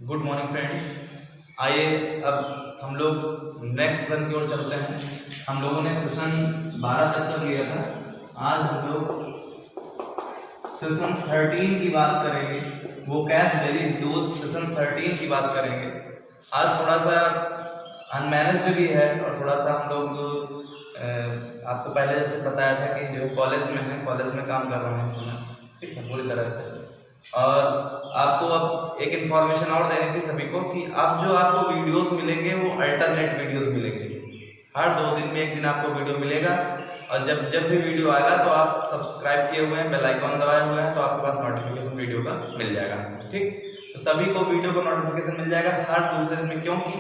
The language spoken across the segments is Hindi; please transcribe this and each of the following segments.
Good morning friends. आइए अब हम लोग नेक्स्ट सेशन की ओर चलते हैं। हम लोगों ने सेशन 12 तक कर लिया था। आज हम लोग सेशन 13 की बात करेंगे। वो कैशबेरी डोज सेशन 13 की बात करेंगे। आज थोड़ा सा अनमैनेज्ड भी है और थोड़ा सा हम लोग आपको पहले जैसे बताया था कि जो कॉलेज में है, कॉलेज में काम कर रहे हैं इस समय, ठीक है, पूरी तरह से। और आपको अब एक इन्फॉर्मेशन और देनी थी सभी को कि अब जो आपको वीडियोस मिलेंगे वो अल्टरनेट वीडियोस मिलेंगे। हर 2 दिन में एक दिन आपको वीडियो मिलेगा और जब भी वीडियो आएगा तो आप सब्सक्राइब किए हुए हैं, बेल आइकॉन दबाए हुए हैं, तो आपके पास नोटिफिकेशन वीडियो का मिल जाएगा। ठीक, तो सभी को वीडियो का नोटिफिकेशन मिल जाएगा हर दूसरे दिन में। क्योंकि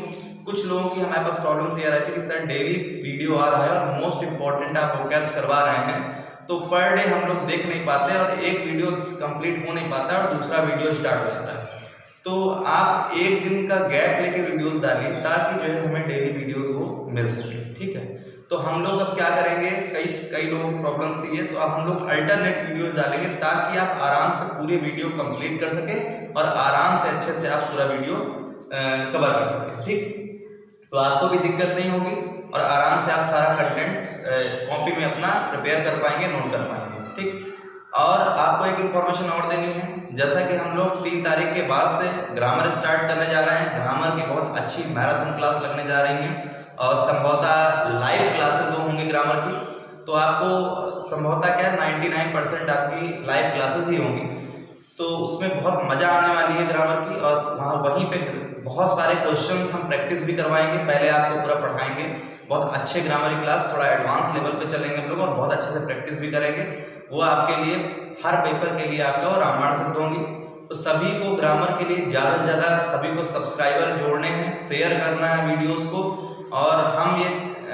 कुछ लोगों की हमारे पास प्रॉब्लम्स ये रहती है कि सर डेली वीडियो आ रहा है और मोस्ट इंपॉर्टेंट आप वोकैब्स करवा रहे हैं तो पर डे हम लोग देख नहीं पाते और एक वीडियो कंप्लीट हो नहीं पाता और दूसरा वीडियो स्टार्ट हो जाता है। तो आप एक दिन का गैप लेके वीडियोस डालिए ताकि जो है हमें डेली वीडियोस वो मिल सके। ठीक है, तो हम लोग अब क्या करेंगे, कई लोगों की प्रॉब्लम्स थी है, तो अब हम लोग अल्टरनेट वीडियो डालेंगे ताकि आप आराम से पूरी वीडियो कंप्लीट कर सके और आराम से अच्छे से आप पूरा वीडियो कवर कर सकें। ठीक, तो आपको भी दिक्कत नहीं होगी और आराम से आप सारा कंटेंट कॉपी में अपना प्रिपेयर कर पाएंगे, नोट कर पाएंगे। ठीक, और आपको एक इन्फॉर्मेशन और देनी है, जैसा कि हम लोग 3 तारीख के बाद से ग्रामर स्टार्ट करने जा रहे हैं। ग्रामर की बहुत अच्छी मैराथन क्लास लगने जा रही हैं और संभवतः लाइव क्लासेस वो होंगी ग्रामर की। तो आपको संभवतः क्या 99% आपकी लाइव क्लासेस ही होंगी, तो उसमें बहुत मजा आने वाली है ग्रामर की। और वहीं पे बहुत सारे क्वेश्चंस हम प्रैक्टिस भी करवाएंगे, पहले आपको पूरा पढ़ाएंगे, बहुत अच्छे ग्रामर की क्लास, थोड़ा एडवांस लेवल पे चलेंगे हम लोग और बहुत अच्छे से प्रैक्टिस भी करेंगे। वो आपके लिए हर पेपर के लिए आपका और रामायण सिद्ध होंगी। तो सभी को ग्रामर के लिए ज़्यादा से ज़्यादा सभी को सब्सक्राइबर जोड़ने हैं, शेयर करना है वीडियोज़ को। और हम ये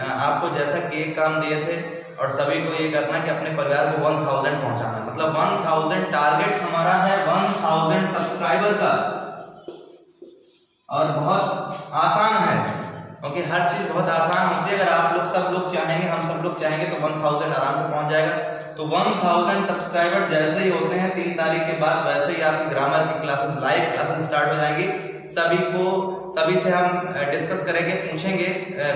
आपको जैसा कि एक काम दिए थे और सभी को ये करना है कि अपने परिवार को 1000 पहुंचाना है। मतलब 1000 टारगेट हमारा है, 1000 सब्सक्राइबर का। और बहुत आसान है क्योंकि हर चीज़ बहुत आसान होती है। अगर आप लोग सब लोग चाहेंगे, हम सब लोग चाहेंगे तो 1000 आराम से पहुंच जाएगा। तो 1000 सब्सक्राइबर जैसे ही होते हैं 3 तारीख के बाद, वैसे ही आपकी ग्रामर की क्लासेस, लाइव क्लासेस स्टार्ट हो जाएंगी। सभी से हम डिस्कस करेंगे, पूछेंगे,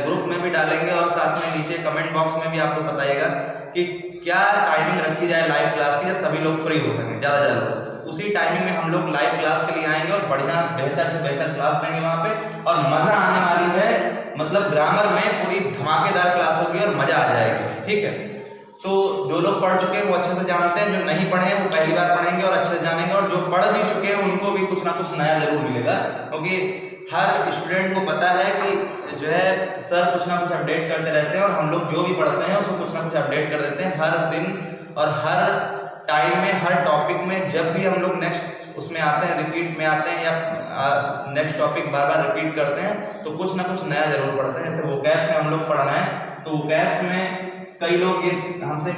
ग्रुप में भी डालेंगे और साथ में नीचे कमेंट बॉक्स में भी आप लोग बताइएगा कि क्या टाइमिंग रखी जाए लाइव क्लास की, जब सभी लोग फ्री हो सकें ज़्यादा से ज़्यादा। उसी टाइमिंग में हम लोग लाइव क्लास के लिए आएंगे और बढ़िया बेहतर से बेहतर क्लास देंगे वहाँ पे और मज़ा आने वाली है। मतलब ग्रामर में पूरी धमाकेदार क्लास होगी और मज़ा आ जाएगी। ठीक है, तो जो लोग पढ़ चुके हैं वो अच्छे से जानते हैं, जो नहीं पढ़े हैं वो पहली बार पढ़ेंगे और अच्छे से जानेंगे, और जो पढ़ भी चुके हैं उनको भी कुछ ना कुछ नया जरूर मिलेगा। क्योंकि हर स्टूडेंट को पता है कि जो है सर कुछ ना कुछ अपडेट करते रहते हैं और हम लोग जो भी पढ़ते हैं उसको कुछ ना कुछ अपडेट कर देते हैं हर दिन और हर टाइम में, हर टॉपिक में। जब भी हम लोग नेक्स्ट उसमें आते हैं, रिपीट में आते हैं या नेक्स्ट टॉपिक बार बार रिपीट करते हैं तो कुछ ना कुछ नया जरूर पढ़ते हैं। जैसे वोकैब्स में हम लोग पढ़ रहे हैं तो वोकैब्स में कई लोग ये हमसे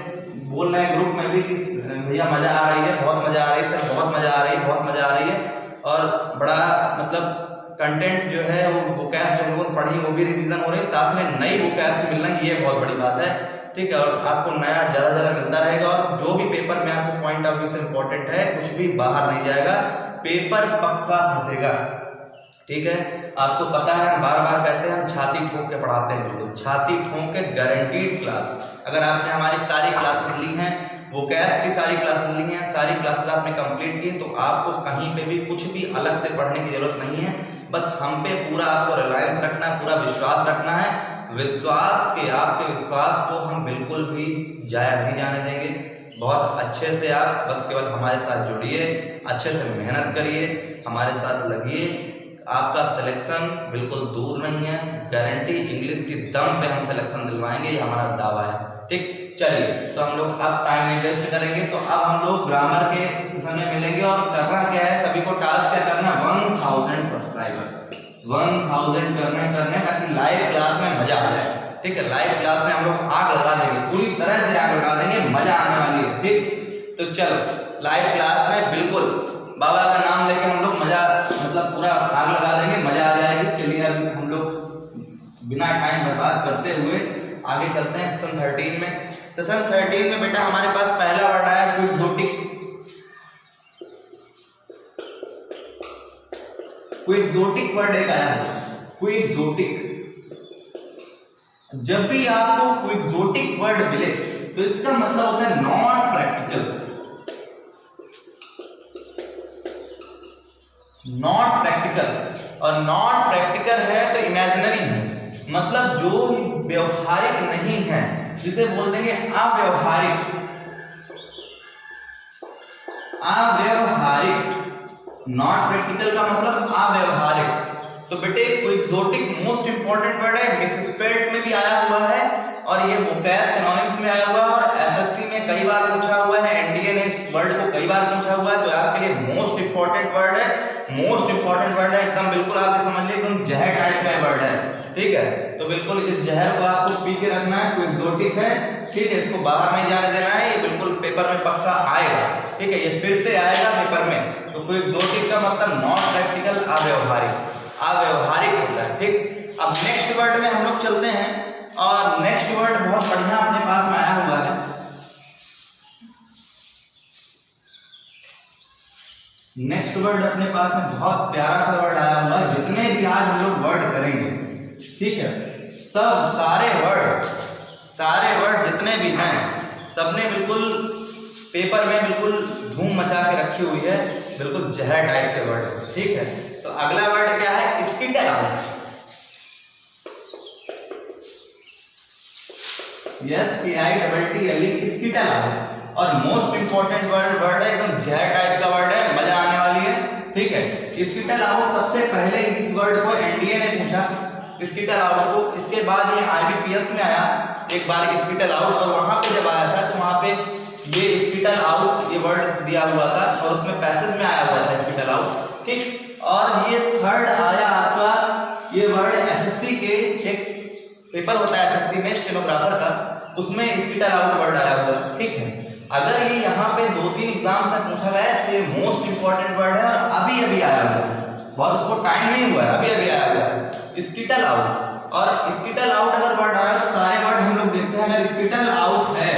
बोल रहे हैं ग्रुप में भी कि भैया मज़ा आ रही है, बहुत मज़ा आ रही है सर, बहुत मज़ा आ रही है, बहुत मज़ा आ रही है। और बड़ा मतलब कंटेंट जो है वो वोकैब्स जो हम लोग पढ़ी वो भी रिवीजन हो रही है, साथ में नई वोकैब्स मिलना, ये बहुत बड़ी बात है। ठीक है, और आपको नया ज़रा मिलता रहेगा और जो भी पेपर में आपको पॉइंट ऑफ व्यू से इम्पोर्टेंट है कुछ भी बाहर नहीं जाएगा, पेपर पक्का फंसेगा। ठीक है, आपको पता है हम बार बार कहते हैं हम छाती ठोक के पढ़ाते हैं, बिल्कुल छाती ठोक के गारंटीड क्लास। अगर आपने हमारी सारी क्लासेस ली हैं, वोकैब्स की सारी क्लासेस ली हैं, सारी क्लासेस आपने कंप्लीट की, तो आपको कहीं पे भी कुछ भी अलग से पढ़ने की जरूरत नहीं है। बस हम पे पूरा आपको रिलायंस रखना है, पूरा विश्वास रखना है। आपके विश्वास को हम बिल्कुल भी जाया नहीं जाने देंगे। बहुत अच्छे से आप बस केवल हमारे साथ जुड़िए, अच्छे से मेहनत करिए, हमारे साथ लगिए। आपका सिलेक्शन बिल्कुल दूर नहीं है, गारंटी इंग्लिश की दम पे हम सिलेक्शन दिलवाएंगे, ये हमारा दावा है। ठीक, चलिए तो हम लोग अब टाइम नहीं वेस्ट करेंगे। तो अब हम लोग ग्रामर के सेशन में मिलेंगे और करना क्या है, सभी को टास्क क्या करना, 1000 सब्सक्राइबर 1000 करने ताकि लाइव क्लास में मजा आ जाए। ठीक है, लाइव क्लास में हम लोग आग लगा देंगे, पूरी तरह से आग लगा देंगे, मजा आने वाली है। ठीक, तो चलो लाइव क्लास में बिल्कुल बाबा का नाम लेके हम लोग मजा मतलब पूरा आग लगा देंगे, मजा आ जाएगी। चलिए अभी हम लोग बिना टाइम बर्बाद करते हुए आगे चलते हैं सेशन 13 में। सेशन 13 में बेटा हमारे पास पहला वर्ड आया क्विक्सोटिक। क्विक्सोटिक वर्ड एक आया है, क्विक्सोटिक। जब भी आपको क्विक्सोटिक वर्ड मिले तो इसका मतलब होता है नॉन प्रैक्टिकल, नॉट प्रैक्टिकल। और नॉट प्रैक्टिकल है तो इमेजिनरी है, मतलब जो व्यवहारिक नहीं है, जिसे बोल देंगे अव्यवहारिक, अव्यवहारिक। नॉट प्रैक्टिकल का मतलब अव्यवहारिक। तो बेटे क्विक्सोटिक मोस्ट इंपॉर्टेंट वर्ड है, मिसस्पेल्ड में भी आया हुआ है और ये वोकैब सिनोनिम्स में आया हुआ है और एसएससी में कई बार पूछा हुआ है, एनडीए ने इस वर्ड को कई बार पूछा हुआ है। तो आपके लिए मोस्ट इंपॉर्टेंट वर्ड है, मोस्ट इंपॉर्टेंट वर्ड है एकदम, बिल्कुल आप समझ लीजिए एकदम जहर टाइप का वर्ड है, ठीक है। तो बिल्कुल इस जहर को आपको पी के रखना है, क्विक्सोटिक है, ठीक है। इसको बाहर नहीं जाने देना है, ये बिल्कुल पेपर में पक्का आएगा, ठीक है, ये फिर से आएगा पेपर में। तो क्विक्सोटिक का मतलब नॉट प्रैक्टिकल, अव्यवहारिक, अव्यवहारिक होता है, ठीक। अब नेक्स्ट वर्ड में हम लोग चलते हैं और नेक्स्ट वर्ड बहुत बढ़िया अपने पास में आया हुआ है। नेक्स्ट वर्ड अपने पास में बहुत प्यारा सा वर्ड आया हुआ है। जितने भी आज हम लोग वर्ड करेंगे, ठीक है, सब सारे वर्ड जितने भी हैं, सबने बिल्कुल पेपर में बिल्कुल धूम मचा के रखी हुई है, बिल्कुल जहर टाइप के वर्ड, ठीक है। तो अगला वर्ड क्या है, skittle out. SKITTLE, skittle out. और मोस्ट इंपॉर्टेंट वर्ड है, एकदम जहर टाइप का वर्ड है, मजा आने वाली है, ठीक है। स्किटल आउट सबसे पहले इस वर्ड को एनडीए ने पूछा, स्किटल आउट को। इसके बाद ये IBPS में आया एक बार स्किटल आउट, और वहां पे जब आया था तो वहां पे ये स्किटल आउट ये वर्ड दिया हुआ था और उसमें पैसेज में आया हुआ था स्किटल आउट, ठीक। और ये थर्ड आया आपका ये वर्ड एसएससी के एक पेपर होता है एसएससी में स्टेनोग्राफर का, उसमें स्किटल आउट वर्ड आया हुआ है, ठीक है। अगर ये यहाँ पे 2-3 एग्जाम से पूछा गया है, इसलिए मोस्ट इंपॉर्टेंट वर्ड है और अभी आया हुआ है, बहुत उसको टाइम नहीं हुआ है, अभी आया हुआ है स्किटल आउट। और स्किटल आउट अगर वर्ड आया तो सारे वर्ड हम लोग देखते हैं, अगर स्किटल आउट है,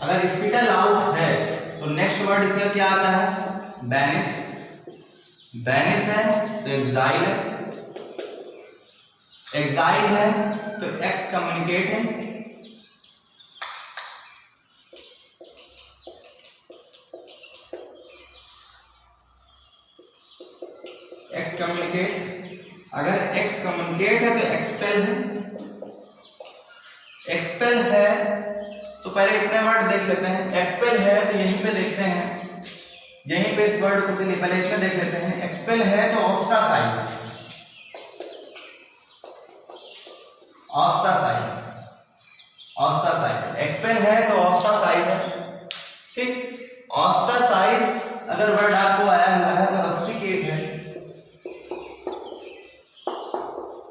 अगर स्किटल आउट है तो नेक्स्ट वर्ड इसका क्या आता है, बैनिश। बैनिश है तो एग्जाइल है, एग्जाइल है तो एक्सकम्युनिकेट है, एक्सकम्युनिकेट। अगर एक्सकम्युनिकेट है तो एक्सपेल है, एक्सपेल है तो पहले इतने वर्ड देख लेते हैं। एक्सपेल है तो यहीं पे देखते हैं, यहीं पे इस वर्ड को चलिए पहले इसमें देख लेते हैं। एक्सपेल है तो ऑस्ट्रासाइज, ऑस्ट्रासाइज, ऑस्ट्रासाइज। एक्सपेल है तो ऑस्ट्रासाइज है, ठीक। ऑस्ट्रासाइज अगर वर्ड आपको आया हुआ है तो रस्टिकेट है,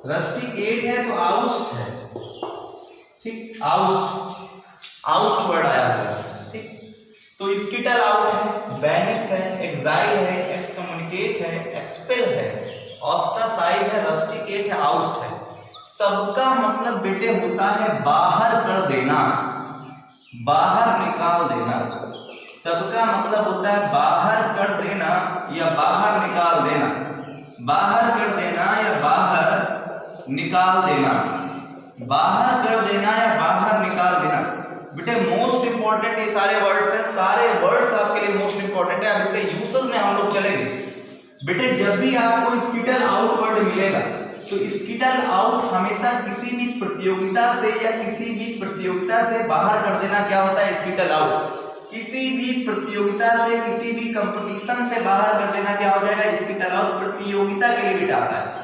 रस्टिकेट है तो आउस्ट है, ठीक। आउस्ट, आउस्ट वर्ड आया हुआ है, ठीक। तो स्किटल आउट है, बैनिश है, एग्जाइल है, एक्सकम्युनिकेट है, एक्सपेल है, ऑस्ट्रासाइज है, रस्टिकेट है, आउस्ट है। सबका मतलब बेटे होता है बाहर कर देना, बाहर निकाल देना। सबका मतलब होता है बाहर कर देना या बाहर निकाल देना, बाहर कर देना या बाहर निकाल देना, बाहर कर देना या बाहर निकाल देना। बेटे मोस्ट इंपॉर्टेंट ये सारे वर्ड्स हैं, सारे वर्ड्स आपके लिए मोस्ट इंपॉर्टेंट है। अब इसके यूसेज में हम लोग चलेंगे। बेटे जब भी आपको स्किटल आउट वर्ड मिलेगा तो स्किटल आउट हमेशा किसी भी प्रतियोगिता से या किसी भी प्रतियोगिता से बाहर कर देना क्या होता है, स्किटल आउट। किसी भी प्रतियोगिता से, किसी भी कंपटीशन से बाहर कर देना क्या हो जाएगा, स्किटल आउट। प्रतियोगिता के लिए भी आता है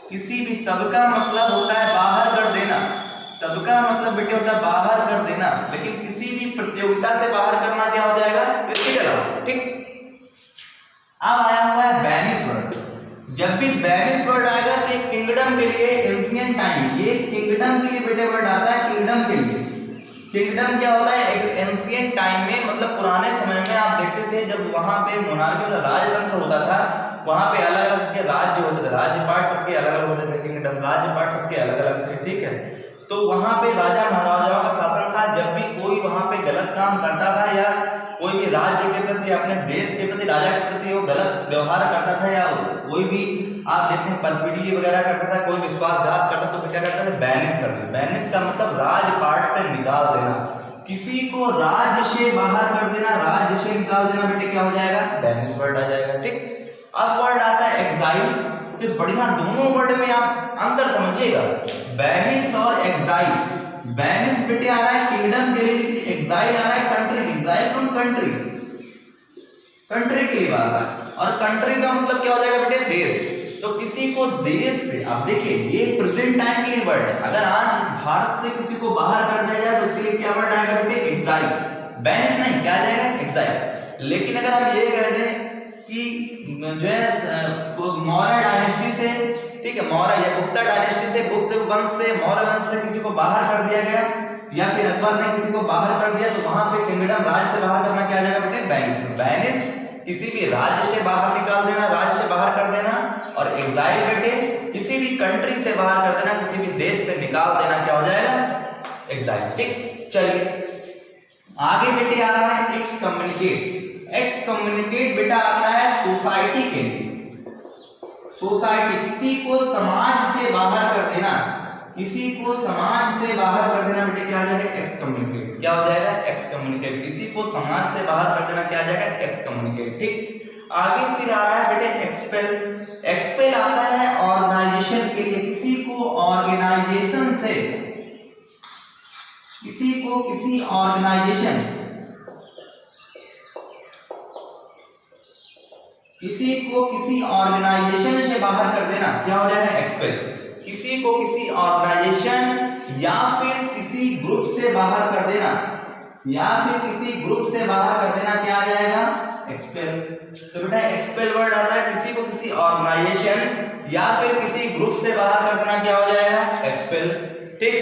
किसी भी, सबका मतलब होता है बाहर कर देना, सबका मतलब बेटे होता है बाहर कर देना, लेकिन किसी भी प्रतियोगिता से बाहर करना क्या हो जाएगा, स्किटल आउट, ठीक। अब आया हुआ है बैनिश वर्ड। जब भी बैनिश वर्ड आएगा तो एक किंगडम के लिए, एंशिएंट टाइम, ये किंगडम के लिए बेटे वर्ड आता है, किंगडम के लिए। किंगडम क्या होता है, एंशिएंट टाइम में, मतलब पुराने समय में आप देखते थे जब वहां पे मोनार्की मतलब राजतंत्र होता था, वहां पे अलग अलग के राज्य होते थे, राज्य पार्ट सबके अलग अलग होते थे, किंगडम राज्य पार्ट सबके अलग अलग थे, ठीक है। तो वहां पे राजा महाराजाओं का शासन था। जब भी कोई वहां पे गलत काम करता था या कोई भी राज्य के प्रति, अपने देश के प्रति, राजा के प्रति वो गलत व्यवहार करता था या कोई भी आप देखते हैं परफिडी वगैरह करता था, कोई विश्वासघात करता तो उसे क्या करता था, बैनिश कर देना। बैनिश का मतलब राजपाट से निकाल देना, किसी को राज्य से बाहर कर देना, राज्य से निकाल देना बेटे क्या हो जाएगा, बैनिश वर्ड आ जाएगा। ठीक, अब वर्ड आता है एक्साइल। तो बढ़िया दोनों वर्ड में आप अंतर समझिएगा, बैनिश और एक्साइल। बैनिश बेटे आ रहा है किंगडम के लिए, लेकिन एक्साइल आ रहा है country, exile from country, country के लिए बात है। और कंट्री का मतलब क्या हो जाएगा बेटे, देश। तो किसी को देश से, आप देखिए ये प्रेजेंट टाइम के लिए वर्ड है, अगर आज भारत से किसी को बाहर कर दिया जाए तो उसके लिए क्या वर्ड आएगा बेटे, एक्साइल। बैनिश नहीं, क्या आ जाएगा, एक्साइल। लेकिन अगर हम ये कह दें कि जो है मौर्य डायनेस्टी से, ठीक है, मौर्य या गुप्ता डायनेस्टी से, गुप्त वंश से, मौर्य वंश से किसी को बाहर कर दिया गया, या फिर अकबर ने किसी को बाहर कर दिया, तो वहां पे किंगडम, राज्य से बाहर करना क्या आ जाएगा बेटे, बैनिश। बैनिश किसी भी राज्य से बाहर निकाल देना, राज्य से बाहर कर देना। और एक्साइल बेटे किसी भी कंट्री से बाहर कर देना, किसी भी देश से निकाल देना, क्या हो जाएगा, एक्साइल। ठीक, चलिए आगे बेटे आ रहा है एक्स कम्युनिकेट। एक्स कम्युनिकेट बेटा आता है सोसाइटी के लिए। सोसाइटी, किसी को समाज से बाहर कर देना, किसी को समाज से बाहर कर देना बेटे क्या आ जाएगा, एक्स कम्युनिकेट। क्या हो जाएगा, एक्स कम्युनिकेट। किसी को समाज से बाहर कर देना क्या आ जाएगा, एक्स कम्युनिकेट। ठीक, आगे फिर आ रहा है बेटे एक्सपेल। एक्सपेल आता है ऑर्गेनाइजेशन के लिए, किसी को ऑर्गेनाइजेशन से, किसी को किसी ऑर्गेनाइजेशन, किसी को किसी ऑर्गेनाइजेशन से बाहर कर देना क्या हो जाएगा, एक्सपेल। किसी को किसी ऑर्गेनाइजेशन या फिर किसी ग्रुप से बाहर कर देना, या फिर किसी ग्रुप से बाहर कर देना क्या आ जाएगा, एक्सपेल। तो बेटा एक्सपेल वर्ड आता है किसी को किसी ऑर्गेनाइजेशन या फिर किसी ग्रुप से बाहर कर देना क्या हो जाएगा, एक्सपेल। ठीक,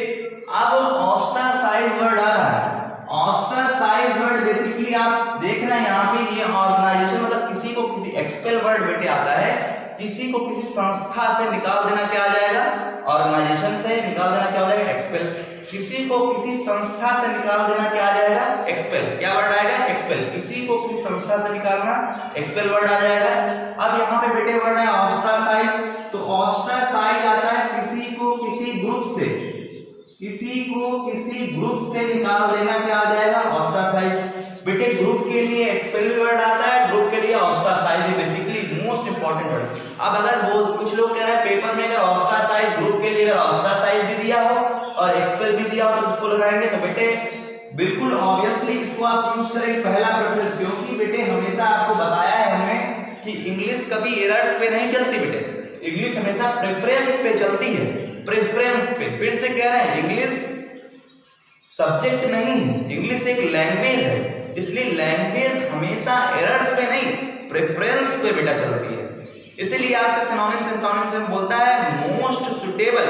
अब ऑस्ट्रासाइज वर्ड आ रहा है। ऑस्ट्रासाइज वर्ड बेसिकली आप देख रहे हैं यहाँ पे, ये ऑर्गेनाइजेशन मतलब किसी को किसी, एक्सपेल वर्ड बेटे आता है किसी को किसी संस्था से निकाल देना क्या आ जाएगा, ऑर्गेनाइजेशन से निकाल देना क्या हो जाएगा, एक्सपेल। किसी को किसी संस्था से निकाल देना क्या आ जाएगा, एक्सपेल। क्या वर्ड आएगा, एक्सपेल। किसी को किसी संस्था से निकालना एक्सपेल वर्ड आ जाएगा। अब यहाँ पे बेटे वर्ड है ऑस्ट्रासाइज। तो ऑस्ट्रासाइज आता है किसी को किसी ग्रुप से, किसी को किसी ग्रुप से निकाल देना क्या आ जाएगा, ऑस्ट्रासाइज। बेटे ग्रुप के लिए एक्सपेल वर्ड आता है, ग्रुप के लिए ostracise basically most important word. अब अगर वो कुछ लोग कह रहे हैं पेपर में अगर ऑस्ट्रासाइज ग्रुप के लिए अगर ऑस्ट्रासाइज भी दिया हो और एक्सपेल भी दिया हो तो किसको लगाएंगे, तो बेटे बिल्कुल ऑब्वियसली इसको आप यूज करेंगे पहला प्रेफरेंस, क्योंकि बेटे हमेशा आपको बताया है हमने कि इंग्लिश कभी एरर्स पे नहीं चलती बेटे, इंग्लिश हमेशा प्रेफरेंस पे चलती है, प्रेफरेंस पे। फिर से कह रहे हैं इंग्लिश सब्जेक्ट नहीं, इंग्लिश एक लैंग्वेज है, इसलिए लैंग्वेज हमेशा एरर्स पे नहीं प्रेफरेंस पे बेटा चलती है। इसीलिए आपसे सिनोनिम्स एंटोनिम्स में बोलता है मोस्ट सुटेबल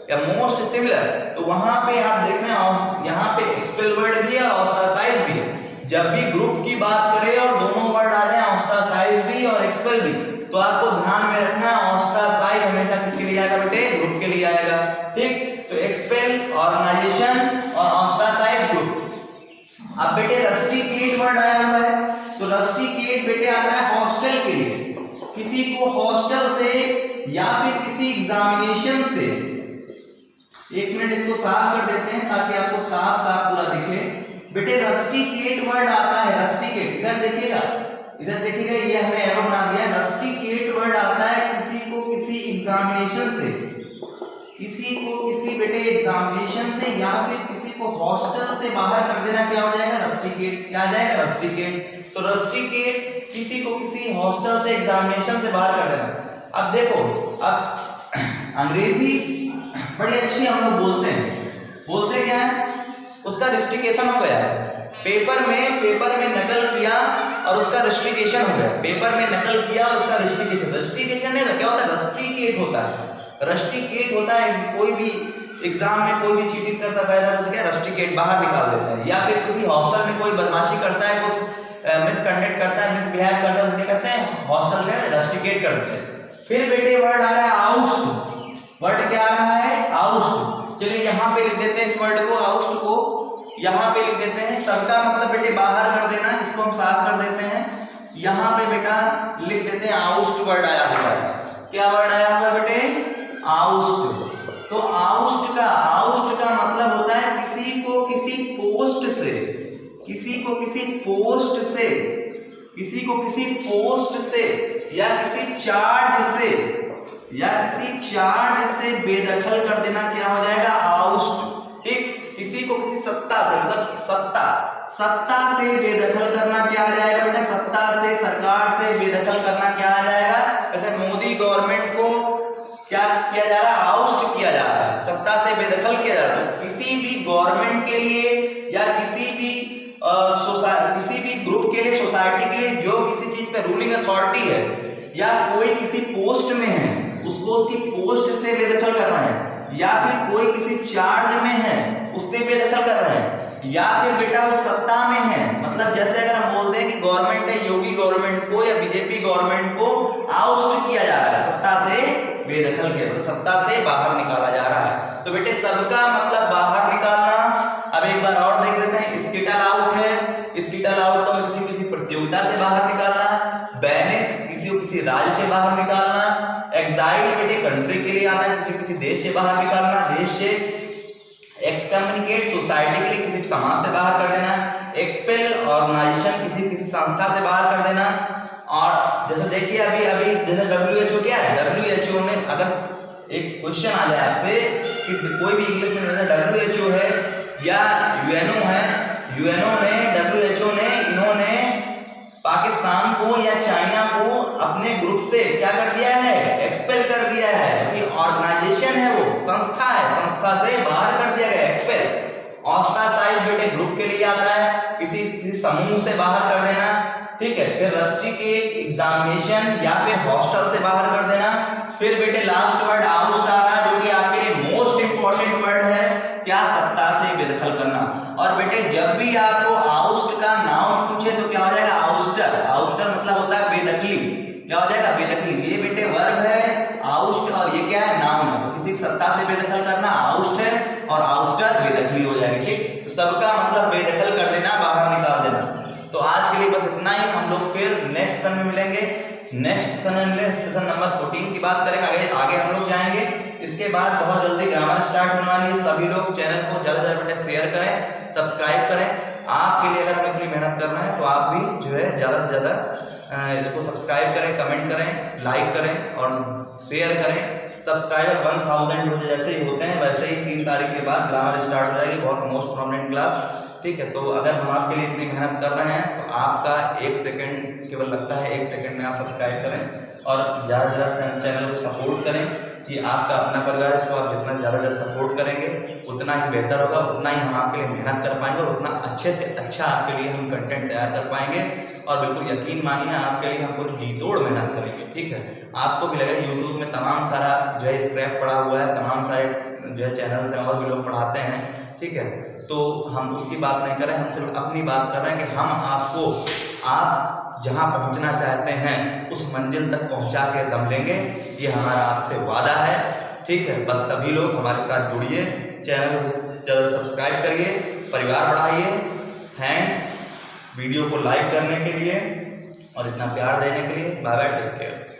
या मोस्ट सिमिलर, तो वहां पे आप देख रहे हैं यहाँ पे एक्सपेल वर्ड भी है, ऑस्ट्रासाइज भी है। जब भी ग्रुप की बात करें और दोनों वर्ड आ जाए ऑस्ट्रासाइज भी और एक्सपेल भी, तो आपको ध्यान में रखना है ऑस्ट्रासाइज हमेशा किसके लिए आएगा बेटे, ग्रुप के लिए आएगा। ठीक, तो एक्सपेल ऑर्गेनाइजेशन और ऑस्ट्रासाइज ग्रुप। अब बेटे रस्टिकेट वर्ड आया हुआ है, तो रस्टिकेट बेटे आता है हॉस्टल के लिए, किसी को हॉस्टल से या फिर किसी एग्जामिनेशन से। एक मिनट इसको साफ कर देते हैं ताकि आपको साफ साफ पूरा दिखे। बेटे रस्टिकेट वर्ड आता है, रस्टिकेट इधर देखिएगा, इधर देखिएगा, ये हमें एरो बना दिया है। रस्टिकेट वर्ड आता है किसी को किसी एग्जामिनेशन से, किसी को किसी बेटे एग्जामिनेशन से या फिर किसी को हॉस्टल से बाहर कर देना क्या हो जाएगा, रस्टिकेट। क्या आ जाएगा, रस्टिकेट। तो रस्टिकेट किसी को किसी हॉस्टल से एग्जामिनेशन से बाहर कर देना। अब देखो, अब अंग्रेजी बड़ी अच्छी हम लोग बोलते हैं, बोलते क्या है, उसका रिस्ट्रिकेशन हो गया है। पेपर में नकल किया और उसका रिस्ट्रिकेशन हो गया, पेपर में नकल किया और उसका रिस्ट्रिकेशन। रिस्ट्रिकेशन नहीं, क्या होता है, रस्टिकेट होता है। रस्टिकेट होता है कोई भी एग्जाम में कोई भी चीटिंग करता है तो क्या रस्टिकेट बाहर निकाल देता है, या फिर किसी हॉस्टल में कोई बदमाशी करता है, कुछ मिसकंडक्ट करता है, मिसबिहेव करता है, तो क्या करते हैं, हॉस्टल से रस्टिकेट करते हैं। फिर बेटे वर्ड आ रहा है आउस्ट। वर्ड क्या आ रहा है, आउस्ट। चलिए यहाँ पे लिख देते हैं इस वर्ड को, आउस्ट को यहाँ पे लिख देते हैं। सबका मतलब बेटे बाहर कर देना, इसको हम साफ कर देते हैं। यहाँ पे बेटा लिख देते हैं आउस्ट वर्ड आया हुआ है। क्या वर्ड आया हुआ बेटे? आउस्ट। तो आउस्ट का मतलब होता है किसी को किसी पोस्ट से, किसी को किसी पोस्ट से, किसी को किसी पोस्ट से या किसी चार्ज से, या किसी चार्ज से बेदखल कर देना क्या हो जाएगा? आउस्ट। ठीक, किसी को किसी सत्ता से, मतलब सत्ता से बेदखल करना क्या आ जाएगा बेटा? सत्ता से, सरकार से बेदखल करना क्या आ जाएगा? जैसे मोदी गवर्नमेंट को क्या किया जा रहा है? आउस्ट किया जा रहा है, सत्ता से बेदखल किया जा रहा है। तो किसी भी गवर्नमेंट के लिए या किसी भी ग्रुप के लिए, सोसाइटी के लिए जो किसी चीज पे रूलिंग अथॉरिटी है या कोई किसी पोस्ट में है, उसको उसकी पोस्ट से बेदखल करना है, या फिर कोई किसी चार्ज में है उससे बेदखल कर रहे हैं, या फिर बेटा वो सत्ता में है। मतलब जैसे अगर हम बोलते हैं कि गवर्नमेंट है, योगी गवर्नमेंट को या बीजेपी गवर्नमेंट को आउस्ट किया जा रहा है, सत्ता से बेदखल किया, मतलब सत्ता से बाहर निकाला जा रहा है। तो बेटे सबका मतलब बाहर निकालना। अब एक बार और देख लेते हैं, स्किटल आउट है, स्किटल आउट तो किसी किसी प्रतियोगिता से बाहर निकालना, बैनिश किसी को किसी राज्य से बाहर निकालना, एक्साइल बेटे कंट्री के लिए आता है, किसी किसी देश से बाहर निकालना, देश से, एक्सकम्युनिकेट सोसाइटी के लिए किसी समाज से बाहर कर देना, एक्सपेल ऑर्गेनाइजेशन किसी किसी संस्था से बाहर कर देना। और जैसे देखिए अभी जैसे WHO क्या है? WHO ने अगर एक क्वेश्चन आ जाए आपसे कि कोई भी इंग्लिश में WHO है या UNO है, WHO ने इन्होंने पाकिस्तान को या चाइना को अपने ग्रुप से क्या कर दिया है? एक्सपेल कर दिया है, क्योंकि ऑर्गेनाइजेशन है, वो संस्था है, संस्था से बाहर कर दिया गया, एक्सपेल। ऑस्ट्रासाइज बेटे ग्रुप के लिए आता है, किसी समूह से बाहर कर देना, ठीक है। फिर रस्टिकेट, एग्जामिनेशन या फिर हॉस्टल से बाहर कर देना। फिर बेटे लास्ट वर्ड आउस्ट आ रहा है, जो कि आपके लिए मोस्ट इंपॉर्टेंट वर्ड है, क्या? सत्ता से बेदखल करना। और बेटे जब भी आपको आउस्ट का नाउन पूछे तो क्या हो जाएगा? आउस्टर। आउस्टर मतलब होता है बेदखली, क्या हो जाएगा? बेदखली। ये बेटे वर्ब है आउस्ट, और ये क्या है? नाउन है। तो किसी सत्ता से बेदखल करना आउस्ट है, और आउस्टर बेदखली हो जाएगी। ठीक, तो सबका मतलब बेदखल कर देना, बाहर निकाल देना। तो आज के लिए बस इतना ही। हम लोग फिर नेक्स्ट सेशन में मिलेंगे। नेक्स्ट सेशन नंबर 14 की बात करेंगे, आगे हम लोग जाएंगे। इसके बाद बहुत जल्दी ग्रामर स्टार्ट होने वाली है। सभी लोग चैनल को ज़्यादा से ज़्यादा बेटा शेयर करें, सब्सक्राइब करें। आपके लिए अगर हमें इतनी मेहनत करना है तो आप भी जो है ज़्यादा से ज़्यादा इसको सब्सक्राइब करें, कमेंट करें, लाइक करें और शेयर करें। सब्सक्राइबर 1000 जैसे ही होते हैं वैसे ही 3 तारीख के बाद ग्रामर स्टार्ट हो जाएगी, बहुत मोस्ट प्रोमिनेंट क्लास, ठीक है। तो अगर हम आपके लिए इतनी मेहनत कर रहे हैं तो आपका 1 सेकंड केवल लगता है, 1 सेकंड में आप सब्सक्राइब करें और ज़्यादा से ज़्यादा चैनल को सपोर्ट करें। कि आपका अपना परिवार, इसको आप जितना ज़्यादा सपोर्ट करेंगे उतना ही बेहतर होगा, उतना ही हम आपके लिए मेहनत कर पाएंगे और उतना अच्छे से अच्छा आपके लिए हम कंटेंट तैयार कर पाएंगे। और बिल्कुल यकीन मानिए आपके लिए हम पूरी जी तोड़ मेहनत करेंगे, ठीक है। आपको भी लगेगा यूट्यूब में तमाम सारा जो है स्क्रैप पड़ा हुआ है, तमाम सारे जो है चैनल से और भी लोग पढ़ाते हैं, ठीक है। तो हम उसकी बात नहीं कर रहे हैं, हम सिर्फ अपनी बात कर रहे हैं कि हम आपको, आप जहाँ पहुँचना चाहते हैं उस मंजिल तक पहुँचा के दम लेंगे, ये हमारा आपसे वादा है, ठीक है। बस सभी लोग हमारे साथ जुड़िए, चैनल को सब्सक्राइब करिए, परिवार बढ़ाइए। थैंक्स वीडियो को लाइक करने के लिए और इतना प्यार देने के लिए। Bye bye, take care.